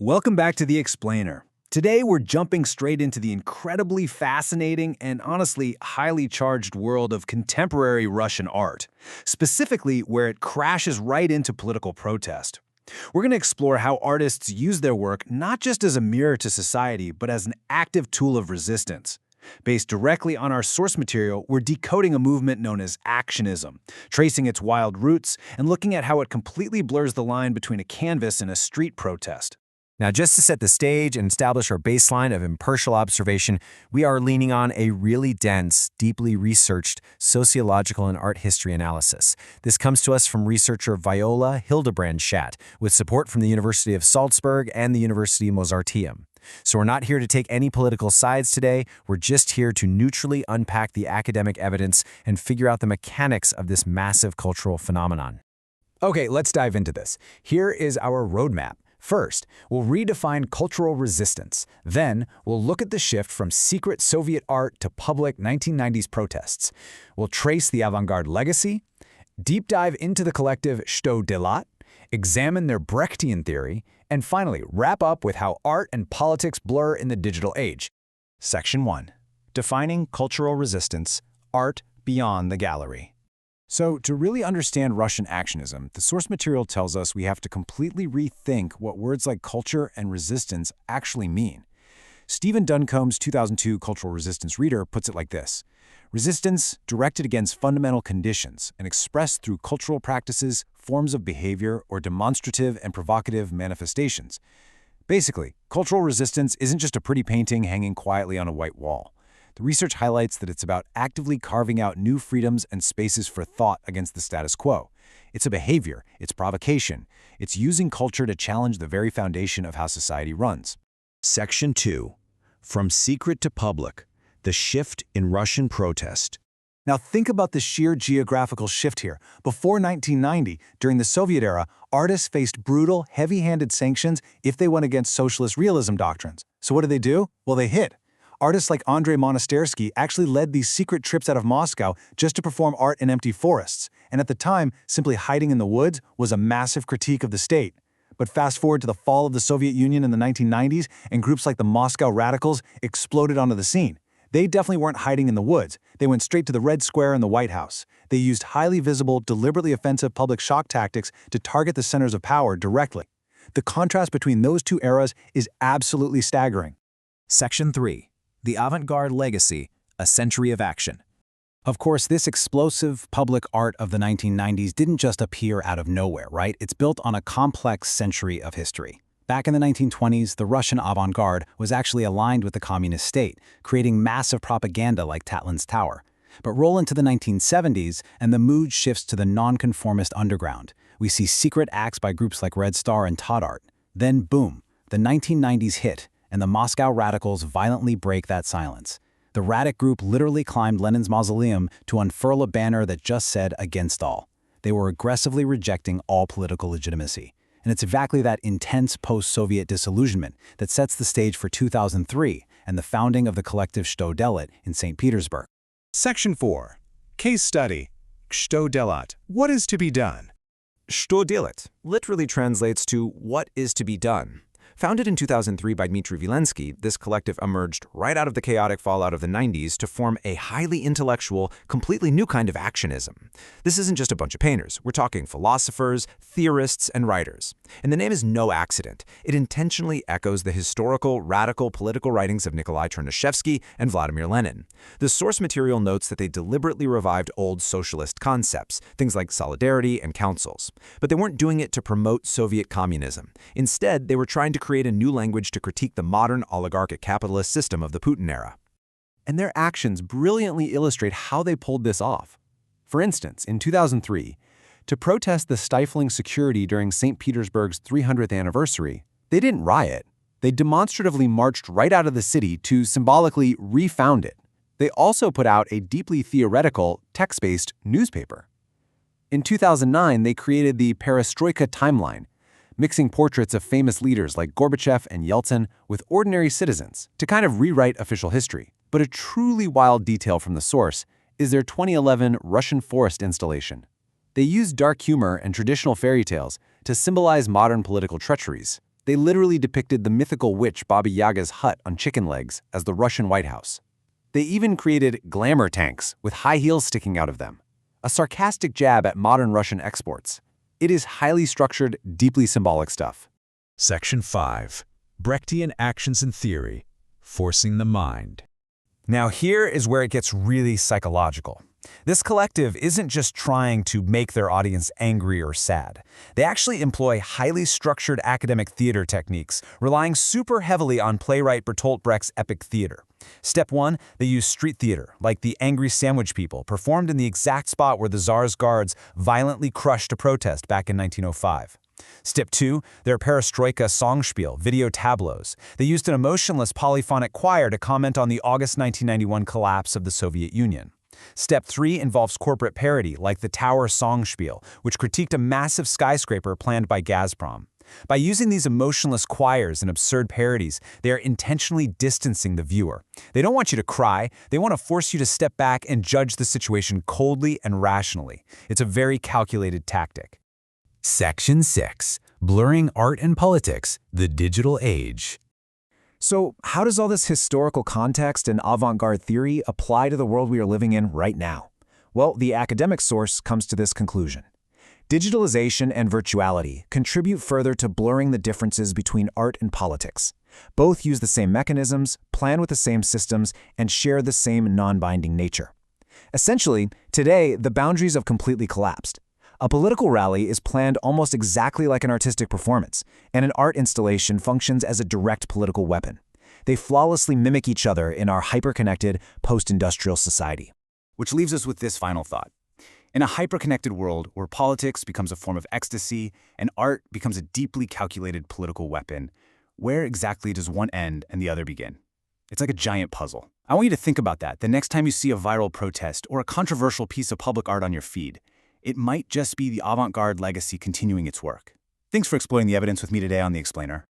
Welcome back to The Explainer. Today we're jumping straight into the incredibly fascinating and honestly highly charged world of contemporary Russian art, specifically where it crashes right into political protest. We're going to explore how artists use their work not just as a mirror to society, but as an active tool of resistance. Based directly on our source material, we're decoding a movement known as Actionism, tracing its wild roots and looking at how it completely blurs the line between a canvas and a street protest. Now, just to set the stage and establish our baseline of impartial observation, we are leaning on a really dense, deeply researched sociological and art history analysis. This comes to us from researcher Viola Hildebrand-Schatt, with support from the University of Salzburg and the University Mozarteum. So we're not here to take any political sides today. We're just here to neutrally unpack the academic evidence and figure out the mechanics of this massive cultural phenomenon. Okay, let's dive into this. Here is our roadmap. First, we'll redefine cultural resistance. Then, we'll look at the shift from secret Soviet art to public 1990s protests. We'll trace the avant-garde legacy, deep dive into the collective Что делать, examine their Brechtian theory, and finally, wrap up with how art and politics blur in the digital age. Section 1. Defining cultural resistance, art beyond the gallery. So, to really understand Russian actionism, the source material tells us we have to completely rethink what words like culture and resistance actually mean. Stephen Duncombe's 2002 Cultural Resistance Reader puts it like this: resistance directed against fundamental conditions and expressed through cultural practices, forms of behavior, or demonstrative and provocative manifestations. Basically, cultural resistance isn't just a pretty painting hanging quietly on a white wall. The research highlights that it's about actively carving out new freedoms and spaces for thought against the status quo. It's a behavior, it's provocation, it's using culture to challenge the very foundation of how society runs. Section 2. From secret to public, the shift in Russian protest. Now think about the sheer geographical shift here. Before 1990, during the Soviet era, artists faced brutal, heavy-handed sanctions if they went against socialist realism doctrines. So what did? Well, they hid. Artists like Andrei Monastersky actually led these secret trips out of Moscow just to perform art in empty forests. And at the time, simply hiding in the woods was a massive critique of the state. But fast forward to the fall of the Soviet Union in the 1990s, and groups like the Moscow Radicals exploded onto the scene. They definitely weren't hiding in the woods. They went straight to the Red Square and the White House. They used highly visible, deliberately offensive public shock tactics to target the centers of power directly. The contrast between those two eras is absolutely staggering. Section 3. The avant-garde legacy, a century of action. Of course, this explosive public art of the 1990s didn't just appear out of nowhere, right? It's built on a complex century of history. Back in the 1920s, the Russian avant-garde was actually aligned with the communist state, creating massive propaganda like Tatlin's Tower. But roll into the 1970s, and the mood shifts to the nonconformist underground. We see secret acts by groups like Red Star and Todd Art. Then, boom, the 1990s hit, and the Moscow Radicals violently break that silence. The Radic group literally climbed Lenin's mausoleum to unfurl a banner that just said "against all." They were aggressively rejecting all political legitimacy. And it's exactly that intense post-Soviet disillusionment that sets the stage for 2003 and the founding of the collective Что делать in St. Petersburg. Section 4. Case study. Что делать? What is to be done? Что делать literally translates to what is to be done. Founded in 2003 by Dmitry Vilensky, this collective emerged right out of the chaotic fallout of the 90s to form a highly intellectual, completely new kind of actionism. This isn't just a bunch of painters. We're talking philosophers, theorists, and writers. And the name is no accident. It intentionally echoes the historical, radical political writings of Nikolai Chernyshevsky and Vladimir Lenin. The source material notes that they deliberately revived old socialist concepts, things like solidarity and councils. But they weren't doing it to promote Soviet communism. Instead, they were trying to create a new language to critique the modern oligarchic capitalist system of the Putin era. And their actions brilliantly illustrate how they pulled this off. For instance, in 2003, to protest the stifling security during St. Petersburg's 300th anniversary, they didn't riot. They demonstratively marched right out of the city to symbolically refound it. They also put out a deeply theoretical, text-based newspaper. In 2009, they created the Perestroika timeline, mixing portraits of famous leaders like Gorbachev and Yeltsin with ordinary citizens to kind of rewrite official history. But a truly wild detail from the source is their 2011 Russian forest installation. They used dark humor and traditional fairy tales to symbolize modern political treacheries. They literally depicted the mythical witch Baba Yaga's hut on chicken legs as the Russian White House. They even created glamour tanks with high heels sticking out of them, a sarcastic jab at modern Russian exports. It is highly structured, deeply symbolic stuff. Section 5. Brechtian Actions and Theory, Forcing the Mind. Now here is where it gets really psychological. This collective isn't just trying to make their audience angry or sad. They actually employ highly structured academic theater techniques, relying super heavily on playwright Bertolt Brecht's epic theater. Step 1, they use street theater, like the Angry Sandwich People, performed in the exact spot where the Tsar's guards violently crushed a protest back in 1905. Step 2, their perestroika songspiel, video tableaus. They used an emotionless polyphonic choir to comment on the August 1991 collapse of the Soviet Union. Step 3 involves corporate parody, like the Tower Songspiel, which critiqued a massive skyscraper planned by Gazprom. By using these emotionless choirs and absurd parodies, they are intentionally distancing the viewer. They don't want you to cry, they want to force you to step back and judge the situation coldly and rationally. It's a very calculated tactic. Section 6. Blurring Art and Politics, the Digital Age. So, how does all this historical context and avant-garde theory apply to the world we are living in right now? Well, the academic source comes to this conclusion. Digitalization and virtuality contribute further to blurring the differences between art and politics. Both use the same mechanisms, plan with the same systems, and share the same non-binding nature. Essentially, today, the boundaries have completely collapsed. A political rally is planned almost exactly like an artistic performance, and an art installation functions as a direct political weapon. They flawlessly mimic each other in our hyper-connected, post-industrial society. Which leaves us with this final thought. In a hyper-connected world where politics becomes a form of ecstasy and art becomes a deeply calculated political weapon, where exactly does one end and the other begin? It's like a giant puzzle. I want you to think about that the next time you see a viral protest or a controversial piece of public art on your feed. It might just be the avant-garde legacy continuing its work. Thanks for exploring the evidence with me today on The Explainer.